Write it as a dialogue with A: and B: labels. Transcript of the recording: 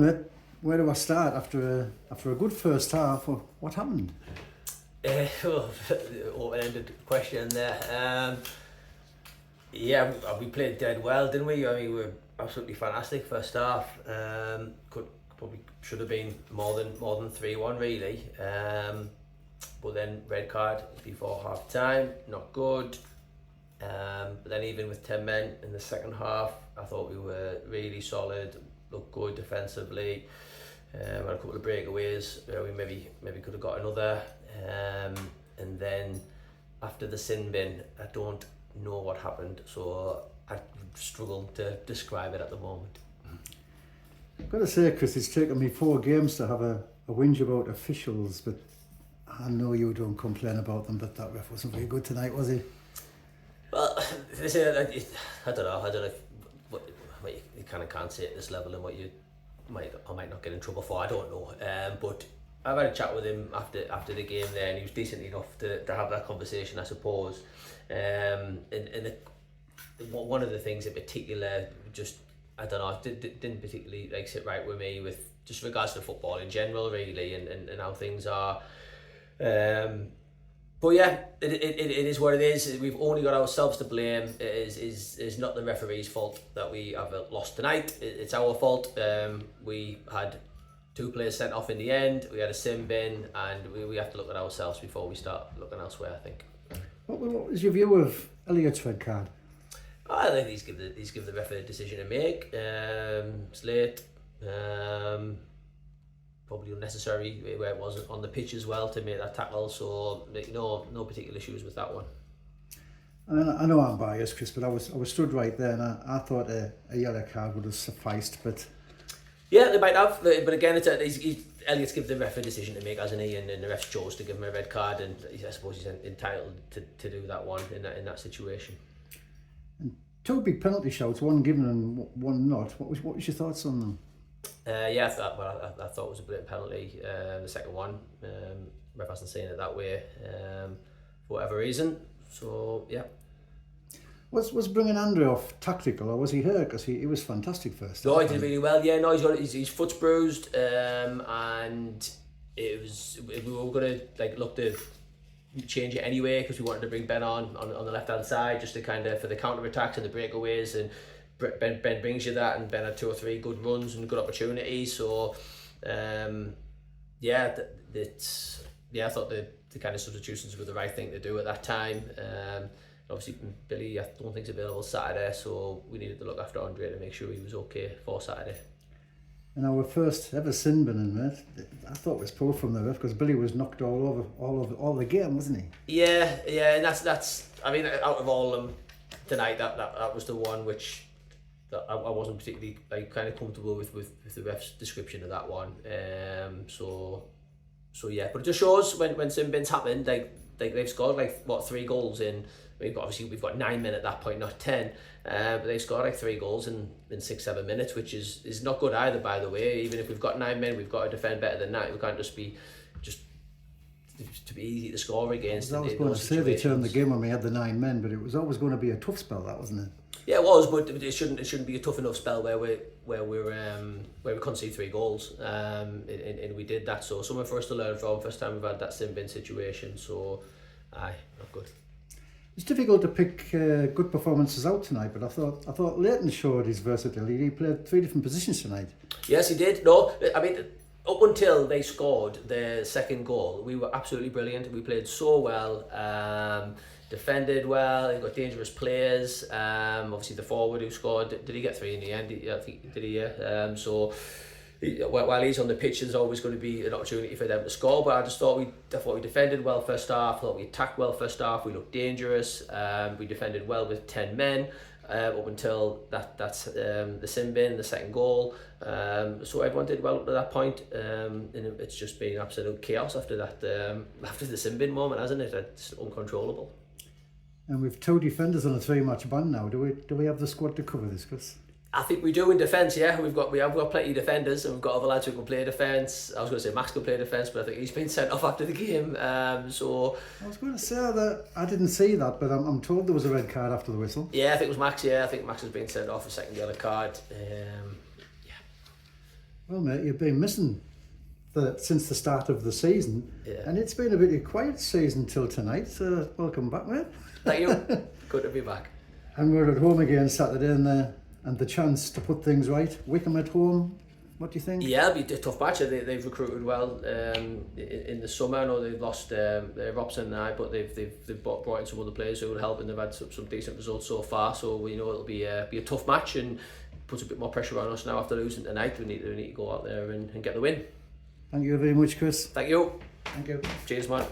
A: mate, where do I start after a good first half? What happened?
B: Open-ended question there. Yeah, we played dead well, didn't we? I mean, we were absolutely fantastic first half. Should have been more than 3-1 really. But then red card before half time, not good. But then even with 10 men in the second half, I thought we were really solid, looked good defensively. Had a couple of breakaways where we maybe could have got another. And then after the sin bin, I don't know what happened, so I struggle to describe it at the moment.
A: I've got to say, Chris, it's taken me 4 games to have a whinge about officials, but I know you don't complain about them, but that ref wasn't very good tonight, was he?
B: Well, I don't know. You kind of can't say at this level and what you might or might not get in trouble for. I don't know. But I've had a chat with him after the game there, and he was decent enough to have that conversation, I suppose. One of the things in particular, just I don't know, didn't particularly sit right with me with just regards to football in general, really, and how things are. But yeah, it is what it is. We've only got ourselves to blame. It is not the referee's fault that we have lost tonight. It's our fault. We had 2 players sent off in the end. We had a sin bin, and we have to look at ourselves before we start looking elsewhere, I think.
A: What was your view of Elliott's red card?
B: I think he's given the referee a decision to make. It's late. Probably unnecessary where it wasn't on the pitch as well to make that tackle. So no particular issues with that one.
A: I know I'm biased, Chris, but I was stood right there, and I thought a yellow card would have sufficed. But
B: yeah, they might have. But again, Elliott's given the ref a decision to make, hasn't he? And the ref chose to give him a red card, and I suppose he's entitled to do that one in that situation.
A: And 2 big penalty shouts, one given and one not. What was your thoughts on them?
B: I thought it was a brilliant penalty. The second one, ref hasn't seen it that way for whatever reason. So yeah.
A: Was bringing Andre off tactical, or was he hurt? Because he was fantastic first.
B: No, he did really well. Yeah, no, his foot's bruised, and we were gonna look to change it anyway because we wanted to bring Ben on the left hand side just to kind of for the counter attacks and the breakaways, and Ben brings you that, and Ben had 2 or 3 good runs and good opportunities. So I thought the kind of substitutions were the right thing to do at that time. Obviously Billy I don't think is available Saturday, so we needed to look after Andre to make sure he was okay for Saturday.
A: And our first ever sin bin, mate, I thought was poor from the ref because Billy was knocked all over the game, wasn't he?
B: Yeah, and that's I mean, out of all of them tonight, that was the one which that I wasn't particularly kind of comfortable with the ref's description of that one. So yeah, but it just shows when sin bins happen, they've scored 3 goals in. We've got 9 men at that point, not 10. But they've scored 3 goals in 6-7 minutes, which is not good either, by the way. Even if we've got 9 men, we've got to defend better than that. We can't just to be easy to score against.
A: I was going to say they turned the game when we had the 9 men, but it was always going to be a tough spell, that wasn't it?
B: Yeah, it was, but it shouldn't be a tough enough spell where we concede 3 goals. And we did that. So something for us to learn from. First time we've had that sin bin situation. So, not good.
A: It's difficult to pick good performances out tonight, but I thought Leighton showed his versatility. He played 3 different positions tonight.
B: Yes, he did. No, I mean, up until they scored their second goal, we were absolutely brilliant. We played so well, defended well. We've got dangerous players. Obviously, the forward who scored, did he get 3 in the end? I think did he? Yeah. So. While he's on the pitch, there's always going to be an opportunity for them to score. But I just thought we defended well first half. I thought we attacked well first half. We looked dangerous. We defended well with 10 men up until that's the sin bin, the second goal. So everyone did well up to that point. And it's just been absolute chaos after that. After the sin bin moment, hasn't it? It's uncontrollable.
A: And we've 2 defenders on a 3-match ban now. Do we have the squad to cover this, Chris?
B: I think we do in defence, yeah. We have got plenty of defenders, and we've got other lads who can play defence. I was going to say Max can play defence, but I think he's been sent off after the game. So
A: I was going to say that I didn't see that, but I'm told there was a red card after the whistle.
B: Yeah, I think it was Max. Yeah, I think Max has been sent off a second yellow card. Yeah.
A: Well, mate, you've been missing since the start of the season,
B: Yeah.
A: and it's been a bit of a quiet season till tonight. So welcome back, mate.
B: Thank you. Good to be back.
A: And we're at home again Saturday, and the chance to put things right. Wickham at home. What do you think?
B: Yeah, it'll be a tough match. They've recruited well in the summer. I know they've lost Robson and I, but they've brought in some other players who will help, and they've had some decent results so far. So we know it'll be a tough match, and puts a bit more pressure on us now after losing tonight. We need to go out there and get the win.
A: Thank you very much, Chris.
B: Thank you.
A: Thank you.
B: Cheers, man.